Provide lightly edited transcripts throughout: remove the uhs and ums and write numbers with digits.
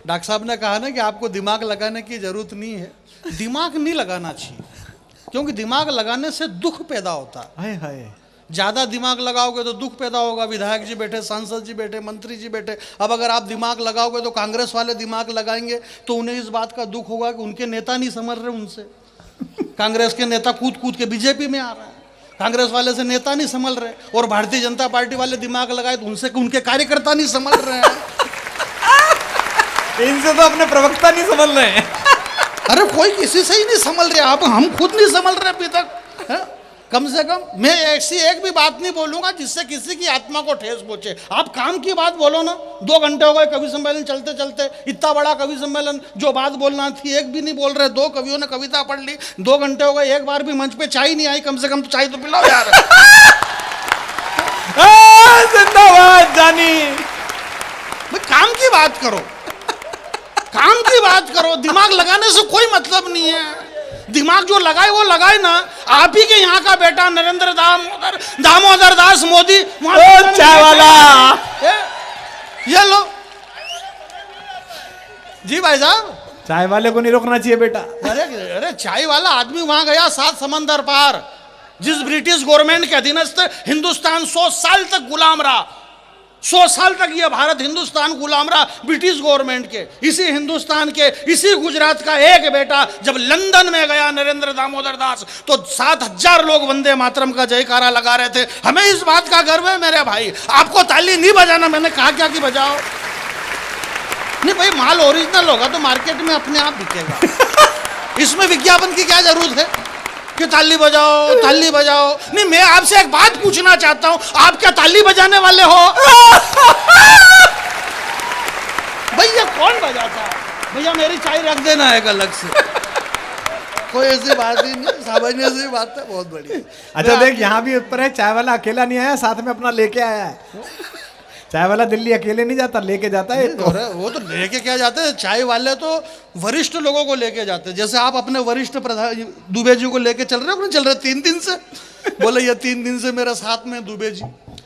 Doctor साहब ने कहा ना कि आपको दिमाग लगाने की जरूरत नहीं है। दिमाग नहीं लगाना चाहिए, क्योंकि दिमाग लगाने से दुख पैदा होता है। हाय हाय, ज्यादा दिमाग लगाओगे तो दुख पैदा होगा। विधायक जी बैठे, सांसद जी बैठे, मंत्री जी बैठे। अब अगर आप दिमाग लगाओगे तो कांग्रेस वाले दिमाग लगाएंगे तो उन्हें इस बात का दुख होगा कि उनके नेता नहीं समझ रहे उनसे। कांग्रेस के नेता कूद कूद के बीजेपी में आ रहे हैं, कांग्रेस वाले से नेता नहीं समझ रहे, और भारतीय जनता पार्टी वाले दिमाग लगाए तो उनसे उनके कार्यकर्ता नहीं समझ रहे हैं। इनसे तो अपने प्रवक्ता नहीं समझ रहे हैं। अरे कोई किसी से ही नहीं समझ रहे, आप हम खुद नहीं समझ रहे अभी तक है? कम से कम मैं ऐसी एक भी बात नहीं बोलूंगा जिससे किसी की आत्मा को ठेस पहुंचे। आप काम की बात बोलो ना। 2 घंटे हो गए कवि सम्मेलन चलते चलते, इतना बड़ा कवि सम्मेलन, जो बात बोलना थी एक भी नहीं बोल रहे। 2 कवियों ने कविता पढ़ ली, 2 घंटे हो गए, एक बार भी मंच पे चाय नहीं आई। कम से कम तो चाय तो पिलाओ यार। जिंदाबाद जानी। काम की बात करो, काम की बात करो। दिमाग लगाने से कोई मतलब नहीं है। दिमाग जो लगाए वो लगाए ना। आप ही के यहाँ का बेटा नरेंद्र दामोदर दास मोदी चाय वाला, ये लो जी भाई साहब, चाय वाले को नहीं रोकना चाहिए बेटा। अरे अरे चाय वाला आदमी वहां गया 7 समंदर पार। जिस ब्रिटिश गवर्नमेंट के अधीनस्थ हिंदुस्तान 100 साल तक गुलाम रहा, 100 साल तक ये भारत हिंदुस्तान गुलाम रहा ब्रिटिश गवर्नमेंट के। इसी हिंदुस्तान के, इसी गुजरात का एक बेटा जब लंदन में गया नरेंद्र दामोदर दास, तो 7000 लोग वंदे मातरम का जयकारा लगा रहे थे। हमें इस बात का गर्व है मेरे भाई। आपको ताली नहीं बजाना, मैंने कहा क्या कि बजाओ। नहीं भाई, माल ओरिजिनल होगा तो मार्केट में अपने आप बिकेगा। इसमें विज्ञापन की क्या जरूरत है कि ताली बजाओ ताली बजाओ। नहीं, मैं आपसे एक बात पूछना चाहता हूं, आप क्या ताली बजाने वाले हो? भैया कौन बजाता है? भैया मेरी चाय रख देना है अलग से। कोई ऐसी बात ही नहीं, सामान्य सी बात है, बहुत बढ़िया। अच्छा देख, यहाँ भी ऊपर है, चाय वाला अकेला नहीं आया, साथ में अपना लेके आया है। चाय वाला दिल्ली अकेले नहीं जाता, लेके जाता है। तो वो तो लेके क्या जाते हैं, चाय वाले तो वरिष्ठ लोगों को लेके जाते हैं। जैसे आप अपने वरिष्ठ प्रधान दुबे जी को लेके चल रहे हो, चल रहे 3 दिन से। बोले ये 3 दिन से मेरे साथ में दुबे जी।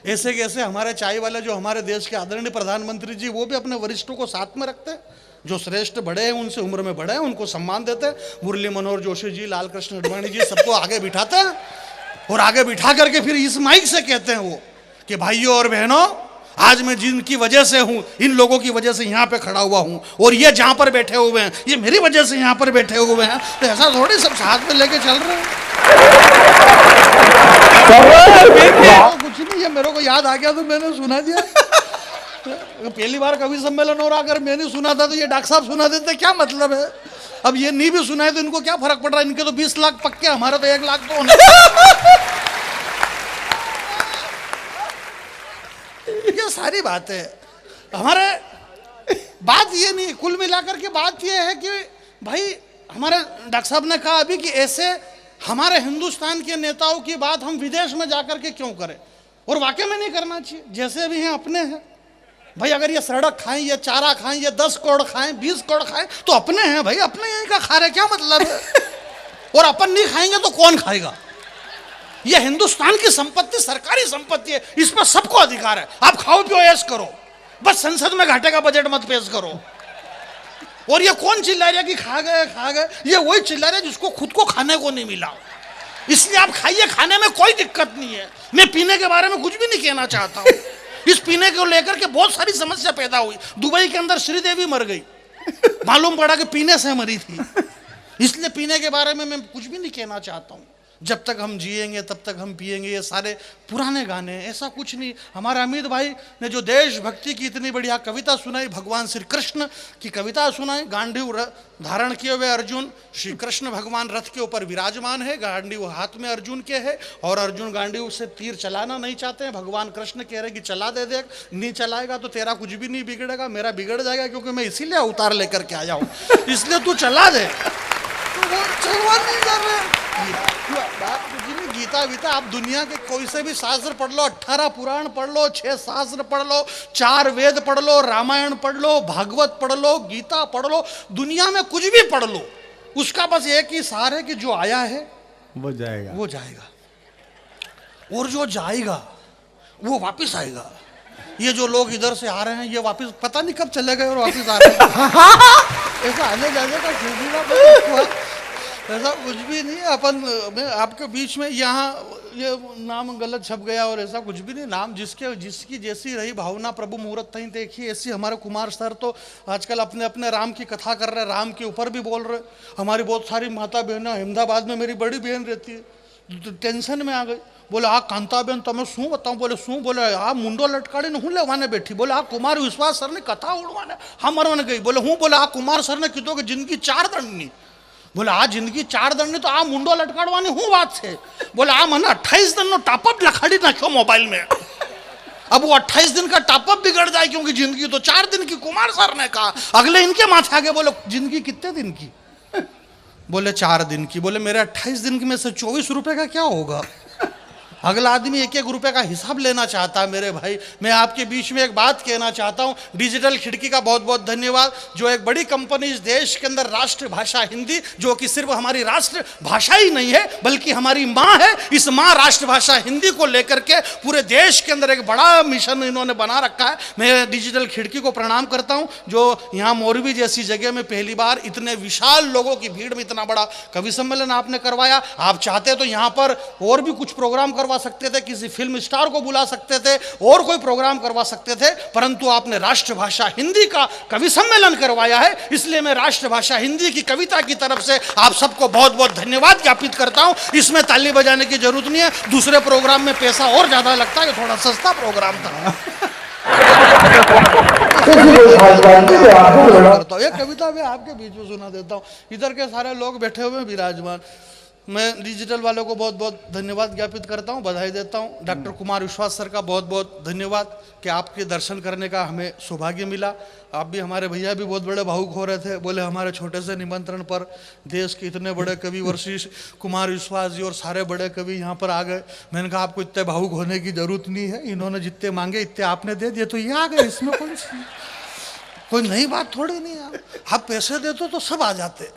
ऐसे कैसे हमारे चाय वाले जो हमारे देश के आदरणीय प्रधानमंत्री जी, वो भी अपने वरिष्ठों को साथ में रखते हैं। जो श्रेष्ठ बड़े हैं, उनसे उम्र में बड़े हैं, उनको सम्मान देते हैं। मुरली मनोहर जोशी जी, लाल कृष्ण अडवाणी जी, सबको आगे बिठाते हैं, और आगे बिठा करके फिर इस माइक से कहते हैं वो कि भाइयों और बहनों, आज मैं जिनकी वजह से हूं, इन लोगों की वजह से यहाँ पे खड़ा हुआ हूं, और ये जहां पर बैठे हुए हैं, ये मेरी वजह से यहाँ पर बैठे हुए हैं। तो ऐसा थोड़ी सब साथ में लेके चल रहे हैं। कुछ नहीं, ये मेरे को याद आ गया तो मैंने सुना दिया। पहली बार कवि सम्मेलन हो रहा, अगर मैंने सुना था तो ये डॉक्टर साहब सुना देते, क्या मतलब है? अब ये नहीं भी सुना है तो इनको क्या फर्क पड़ रहा है? इनके तो 20 लाख पक्के, हमारे तो 1 लाख तो होने। ये सारी बात है हमारे। बात ये नहीं, कुल मिलाकर के बात ये है कि भाई, हमारे डॉक्टर साहब ने कहा अभी कि ऐसे हमारे हिंदुस्तान के नेताओं की बात हम विदेश में जाकर के क्यों करें, और वाकई में नहीं करना चाहिए। जैसे भी हैं अपने हैं भाई। अगर ये सड़क खाएं, ये चारा खाएं, ये 10 करोड़ खाएं, 20 करोड़ खाएं, तो अपने हैं भाई, अपने यहीं का खा रहे, क्या मतलब है? और अपन नहीं खाएंगे तो कौन खाएगा? ये हिंदुस्तान की संपत्ति सरकारी संपत्ति है, इस पर सबको अधिकार है। आप खाओ पियो ऐश करो, बस संसद में घाटे का बजट मत पेश करो। और ये कौन चिल्ला रहा है कि खा गए खा गए? ये वही चिल्ला रहा है जिसको खुद को खाने को नहीं मिला। इसलिए आप खाइए, खाने में कोई दिक्कत नहीं है। मैं पीने के बारे में कुछ भी नहीं कहना चाहता हूँ। इस पीने को लेकर के बहुत सारी समस्या पैदा हुई। दुबई के अंदर श्रीदेवी मर गई, मालूम पड़ा कि पीने से मरी थी। इसलिए पीने के बारे में मैं कुछ भी नहीं कहना चाहता हूँ। जब तक हम जिएंगे तब तक हम पिएंगे, ये सारे पुराने गाने, ऐसा कुछ नहीं। हमारे अमित भाई ने जो देशभक्ति की इतनी बढ़िया कविता सुनाई, भगवान श्री कृष्ण की कविता सुनाई। गांडीव धारण किए हुए अर्जुन, श्री कृष्ण भगवान रथ के ऊपर विराजमान है, गांडीव हाथ में अर्जुन के है, और अर्जुन गांडीव से तीर चलाना नहीं चाहते हैं। भगवान कृष्ण कह रहे कि चला दे, देख नहीं चलाएगा तो तेरा कुछ भी नहीं बिगड़ेगा, मेरा बिगड़ जाएगा, क्योंकि मैं इसीलिए अवतार लेकर के आया हूँ, इसलिए तू चला दे। तो वो चलवा नहीं कर रहे। बात कुछ नहीं, गीता वीता आप दुनिया के कोई से भी शास्त्र पढ़ लो, 18 पुराण पढ़ लो, 6 शास्त्र पढ़ लो, 4 वेद पढ़ लो, रामायण पढ़ लो, भागवत पढ़ लो, गीता पढ़ लो, दुनिया में कुछ भी पढ़ लो, उसका बस एक ही सार है कि जो आया है वो जाएगा, वो जाएगा, और जो जाएगा वो वापस आएगा। ये जो लोग इधर से आ रहे हैं ये वापस पता नहीं कब चले गए और वापस आ रहे हैं। ऐसा आने जाने का सिलसिला कुछ हुआ, ऐसा कुछ भी नहीं। अपन मैं आपके बीच में यहाँ ये नाम गलत छप गया और ऐसा कुछ भी नहीं। नाम जिसकी जैसी रही भावना प्रभु मुहूर्त नहीं देखी ऐसी। हमारे कुमार सर तो आजकल अपने अपने राम की कथा कर रहे, राम के ऊपर भी बोल रहे। हमारी बहुत सारी माता बहनें, अहमदाबाद में मेरी बड़ी बहन रहती है, टेंशन में आ गई। बोले आ कांता बेन तमें शू बताऊं? बोले शू? बोले आ मुंडो लटकाड़ी ने हूँ लेवाने बैठी। बोले आ कुमार विश्वास सर ने कथा उड़वाने हम मरवाने गई। बोले हूँ? बोले आ कुमार सर ने कीधो कि जिंदगी 4 दंडनी। बोले आ जिंदगी 4 दंडनी तो आ मुंडो लटकाड़वानी हूँ बात है। बोले आ मैंने 28 दिन नो टॉपअप लखाड़ी नाख्यो मोबाइल में। अब वो 28 दिन का टॉपअप बिगड़ जाए क्योंकि जिंदगी तो 4 दिन की कुमार सर ने कहा। अगले इनके माथे आगे बोले जिंदगी कितने दिन की? बोले 4 दिन की। बोले मेरे 28 दिन की में से 24 रुपए का क्या होगा? अगला आदमी 1-1 रुपए का हिसाब लेना चाहता है। मेरे भाई मैं आपके बीच में एक बात कहना चाहता हूं। डिजिटल खिड़की का बहुत बहुत धन्यवाद, जो एक बड़ी कंपनी इस देश के अंदर राष्ट्रभाषा हिंदी, जो कि सिर्फ हमारी राष्ट्र भाषा ही नहीं है बल्कि हमारी माँ है, इस माँ राष्ट्रभाषा हिंदी को लेकर के पूरे देश के अंदर एक बड़ा मिशन इन्होंने बना रखा है। मैं डिजिटल खिड़की को प्रणाम करता हूँ, जो यहाँ मोरबी जैसी जगह में पहली बार इतने विशाल लोगों की भीड़ में इतना बड़ा कवि सम्मेलन आपने करवाया। आप चाहते तो यहाँ पर और भी कुछ प्रोग्राम करवा सकते थे, किसी फिल्म स्टार को बुला सकते थे और कोई प्रोग्राम करवा सकते थे, परंतु आपने राष्ट्रभाषा हिंदी का कवि सम्मेलन करवाया है। इसलिए मैं राष्ट्रभाषा हिंदी की कविता की तरफ से आप सबको बहुत बहुत धन्यवाद ज्ञापित करता हूं। इसमें ताली बजाने की जरूरत नहीं है, दूसरे प्रोग्राम में पैसा और ज्यादा लगता है, ये थोड़ा सस्ता प्रोग्राम था। एक कविता मैं आपके बीच में सुना देता हूँ। इधर के सारे लोग बैठे हुए विराजमान, मैं डिजिटल वालों को बहुत बहुत धन्यवाद ज्ञापित करता हूं, बधाई देता हूं। डॉक्टर कुमार विश्वास सर का बहुत बहुत धन्यवाद कि आपके दर्शन करने का हमें सौभाग्य मिला। आप भी, हमारे भैया भी बहुत बड़े भावुक हो रहे थे, बोले हमारे छोटे से निमंत्रण पर देश के इतने बड़े कवि वशिष्ठ कुमार विश्वास जी और सारे बड़े कवि यहाँ पर आ गए। मैंने कहा आपको इतने भावुक होने की जरूरत नहीं है, इन्होंने जितने मांगे इतने आपने दे दिए तो ये आ गए, इसमें कोई नई बात थोड़ी नहीं है। आप पैसे देते तो सब आ जाते।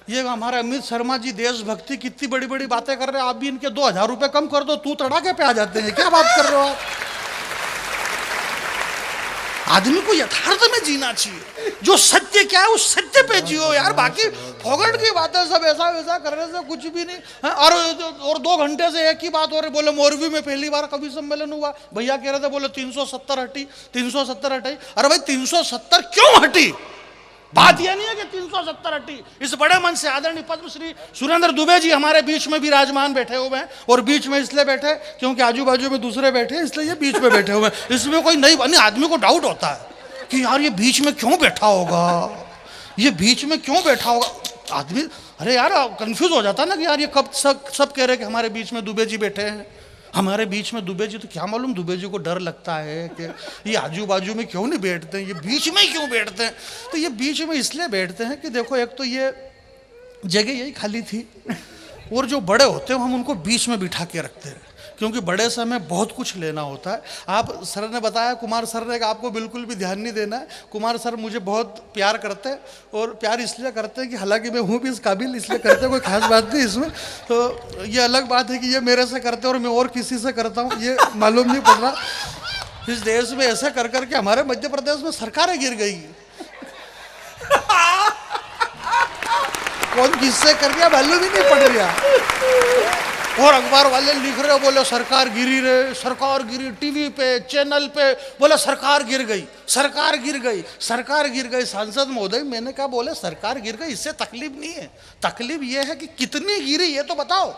ये हमारे अमित शर्मा जी देशभक्ति कितनी बड़ी बड़ी बातें कर रहे हैं, आप भी इनके 2000 रुपए कम कर दो, तू तड़ाके पे आ जाते हैं। क्या बात कर रहे हो आप? आदमी को यथार्थ में जीना चाहिए, जो सत्य क्या है उस सत्य पे जियो यार। बाकी फोगट की बातें सब ऐसा वैसा करने से कुछ भी नहीं है। और 2 घंटे से एक ही बात हो रही। बोले मोरबी में पहली बार कवि सम्मेलन हुआ, भैया कह रहे थे बोले 370 हटी, 370 हटी। अरे भाई 370 क्यों हटी? बात यह नहीं है कि 370 हटी। इस बड़े मन से आदरणीय पद्मश्री सुरेंद्र दुबे जी हमारे बीच में विराजमान बैठे हुए हैं, और बीच में इसलिए बैठे क्योंकि आजू बाजू में दूसरे बैठे, इसलिए ये बीच में बैठे हुए हैं। इसमें कोई नहीं, आदमी को डाउट होता है कि यार ये बीच में क्यों बैठा होगा, ये बीच में क्यों बैठा होगा। आदमी अरे यार कंफ्यूज हो जाता है ना कि यार ये कब सब कह रहे कि हमारे बीच में दुबे जी बैठे हैं, हमारे बीच में दुबे जी, तो क्या मालूम दुबे जी को डर लगता है कि ये आजू बाजू में क्यों नहीं बैठते हैं, ये बीच में क्यों बैठते हैं। तो ये बीच में इसलिए बैठते हैं कि देखो एक तो ये जगह यही खाली थी, और जो बड़े होते हैं हम उनको बीच में बिठा के रखते हैं, क्योंकि बड़े से हमें बहुत कुछ लेना होता है। आप सर ने बताया, कुमार सर ने, आपको बिल्कुल भी ध्यान नहीं देना है। कुमार सर मुझे बहुत प्यार करते हैं, और प्यार इसलिए करते हैं कि हालांकि मैं हूँ भी इस काबिल, इसलिए करते हैं, कोई खास बात नहीं इसमें। तो ये अलग बात है कि ये मेरे से करते हैं और मैं और किसी से करता हूँ, ये मालूम नहीं पड़ रहा। इस देश में ऐसे कर करके हमारे मध्य प्रदेश में सरकारें गिर गई। कौन किससे कर गया मालूम ही नहीं पड़ रहा। और अखबार वाले लिख रहे हो, बोले सरकार गिरी रे, सरकार गिरी, टीवी पे चैनल पे बोले सरकार गिर गई, सरकार गिर गई, सरकार गिर गई। सांसद महोदय मैंने कहा बोले सरकार गिर गई, इससे तकलीफ नहीं है, तकलीफ ये है कि कितनी गिरी ये तो बताओ।